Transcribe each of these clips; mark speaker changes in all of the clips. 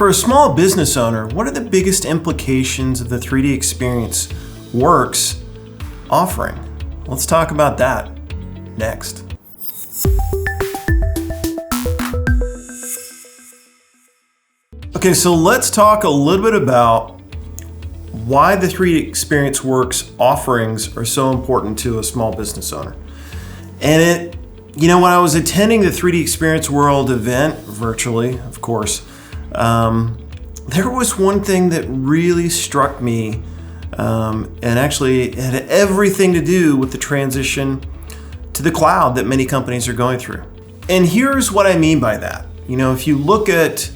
Speaker 1: For a small business owner, what are the biggest implications of the 3DEXPERIENCE Works offering? Let's talk about that next. Okay, so let's talk a little bit about why the 3DEXPERIENCE Works offerings are so important to a small business owner. And when I was attending the 3DEXPERIENCE World event, virtually, of course, there was one thing that really struck me, and actually it had everything to do with the transition to the cloud that many companies are going through. And here's what I mean by that. If you look at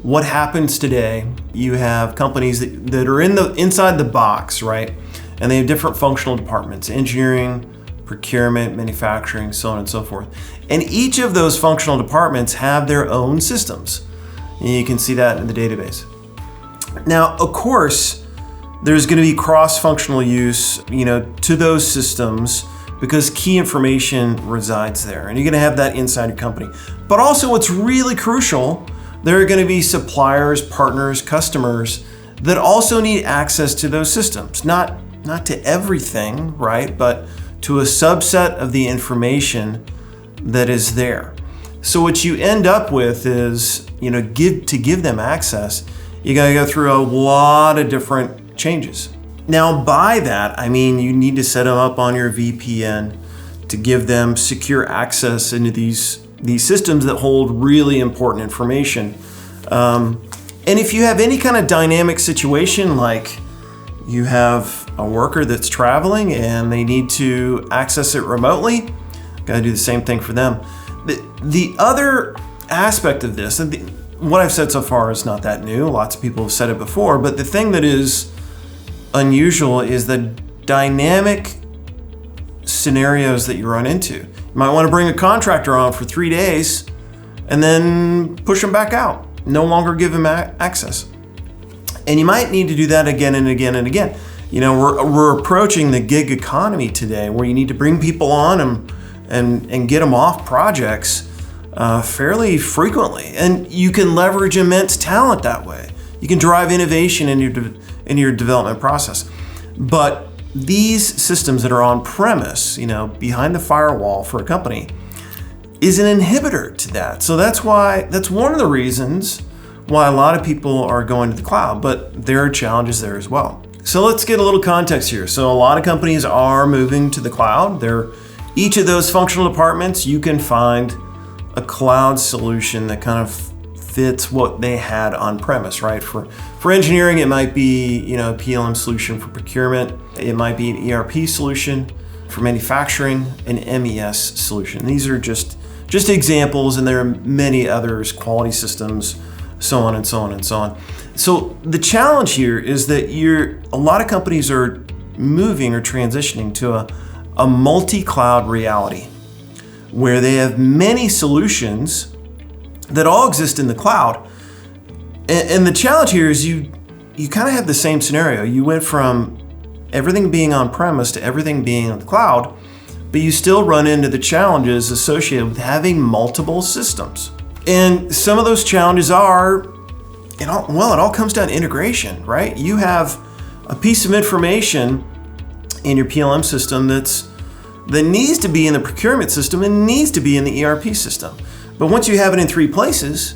Speaker 1: what happens today, you have companies that are inside the box, right? And they have different functional departments: engineering, procurement, manufacturing, so on and so forth. And each of those functional departments have their own systems. And you can see that in the database. Now, of course, there's going to be cross-functional use, to those systems because key information resides there. And you're going to have that inside your company. But also what's really crucial, there are going to be suppliers, partners, customers that also need access to those systems. Not to everything, right? But to a subset of the information that is there. So what you end up with is, to give them access, you got to go through a lot of different changes. Now, by that, I mean you need to set them up on your VPN to give them secure access into these systems that hold really important information. And if you have any kind of dynamic situation, like you have a worker that's traveling and they need to access it remotely, got to do the same thing for them. The other aspect of this, and what I've said so far is not that new. Lots of people have said it before, but the thing that is unusual is the dynamic scenarios that you run into. You might want to bring a contractor on for 3 days and then push them back out. No longer give them access. And you might need to do that again and again and again. We're approaching the gig economy today, where you need to bring people on and get them off projects fairly frequently. And you can leverage immense talent that way. You can drive innovation in your development process. But these systems that are on premise, behind the firewall for a company, is an inhibitor to that. So that's one of the reasons why a lot of people are going to the cloud, but there are challenges there as well. So let's get a little context here. So a lot of companies are moving to the cloud. Each of those functional departments, you can find a cloud solution that kind of fits what they had on premise, right? For engineering, it might be a PLM solution. For procurement, it might be an ERP solution. For manufacturing, an MES solution. These are just examples, and there are many others, quality systems, so on and so on and so on. So the challenge here is that a lot of companies are moving or transitioning to a multi-cloud reality where they have many solutions that all exist in the cloud. And the challenge here is you kind of have the same scenario. You went from everything being on premise to everything being on the cloud, but you still run into the challenges associated with having multiple systems. And some of those challenges are, it all comes down to integration, right? You have a piece of information in your PLM system that needs to be in the procurement system and needs to be in the ERP system. But once you have it in 3 places,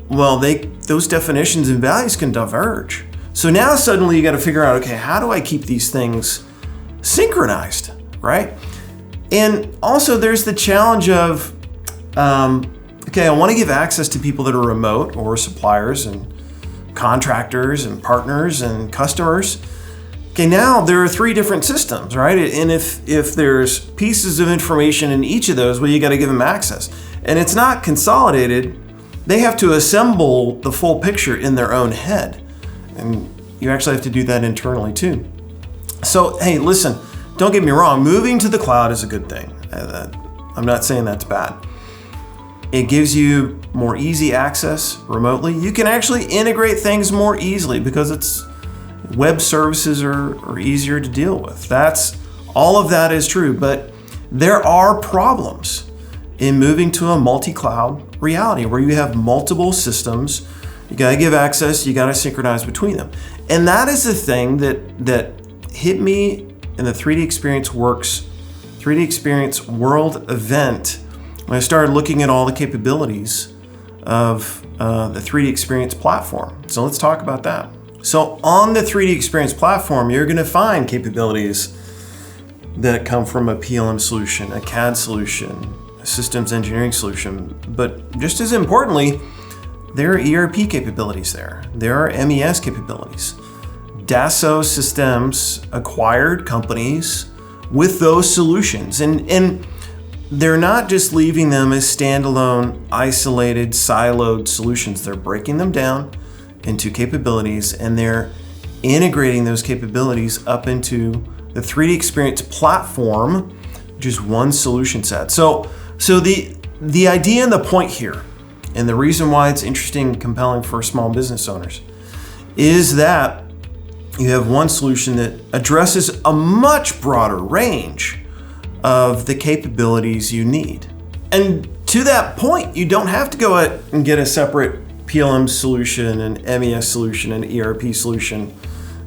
Speaker 1: those definitions and values can diverge. So now suddenly you got to figure out, okay, how do I keep these things synchronized, right? And also there's the challenge of, I want to give access to people that are remote, or suppliers and contractors and partners and customers. Okay, now there are 3 different systems, right? And if there's pieces of information in each of those, you got to give them access. And it's not consolidated. They have to assemble the full picture in their own head. And you actually have to do that internally too. So, hey, listen, don't get me wrong. Moving to the cloud is a good thing. I'm not saying that's bad. It gives you more easy access remotely. You can actually integrate things more easily because web services are easier to deal with. All of that is true, but there are problems in moving to a multi-cloud reality where you have multiple systems You got to give access, you got to synchronize between them. And that is the thing that hit me in the 3D Experience Works 3D Experience World event when I started looking at all the capabilities of the 3D Experience platform. So let's talk about that. So on the 3D Experience platform, you're going to find capabilities that come from a PLM solution, a CAD solution, a systems engineering solution, but just as importantly, there are ERP capabilities there. There are MES capabilities. Dassault Systems acquired companies with those solutions, and they're not just leaving them as standalone, isolated, siloed solutions. They're breaking them down into capabilities, and they're integrating those capabilities up into the 3D Experience platform, which is one solution set. So the idea and the point here, and the reason why it's interesting and compelling for small business owners, is that you have one solution that addresses a much broader range of the capabilities you need. And to that point, you don't have to go out and get a separate PLM solution, an MES solution, an ERP solution,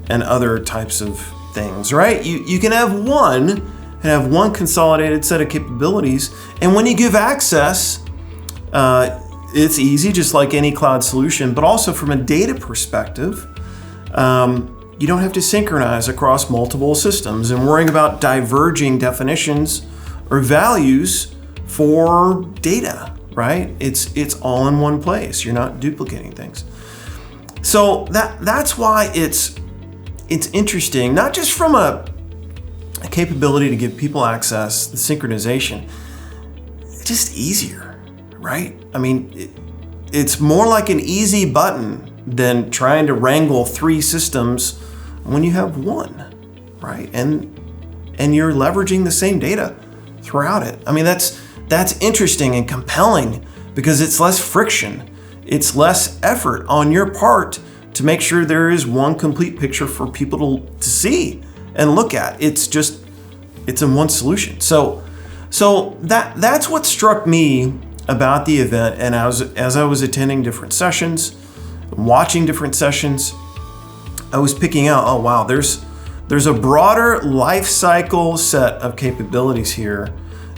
Speaker 1: and other types of things, right? You can have one consolidated set of capabilities, and when you give access, it's easy, just like any cloud solution, but also from a data perspective, you don't have to synchronize across multiple systems and worrying about diverging definitions or values for data, right? It's all in one place. You're not duplicating things. So that's why it's interesting, not just from a capability to give people access, the synchronization, it's just easier, right? I mean, it's more like an easy button than trying to wrangle three systems when you have one, right? And you're leveraging the same data throughout it. I mean, that's interesting and compelling because it's less friction. It's less effort on your part to make sure there is one complete picture for people to see and look at. It's in one solution. So that's what struck me about the event. And as I was attending different sessions, watching different sessions, I was picking out, oh wow, there's a broader life cycle set of capabilities here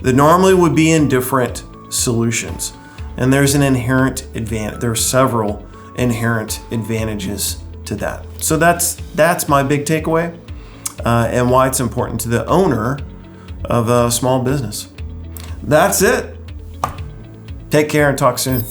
Speaker 1: that normally would be in different solutions. And there's an inherent advantage. There are several inherent advantages to that. So that's my big takeaway and why it's important to the owner of a small business. That's it. Take care and talk soon.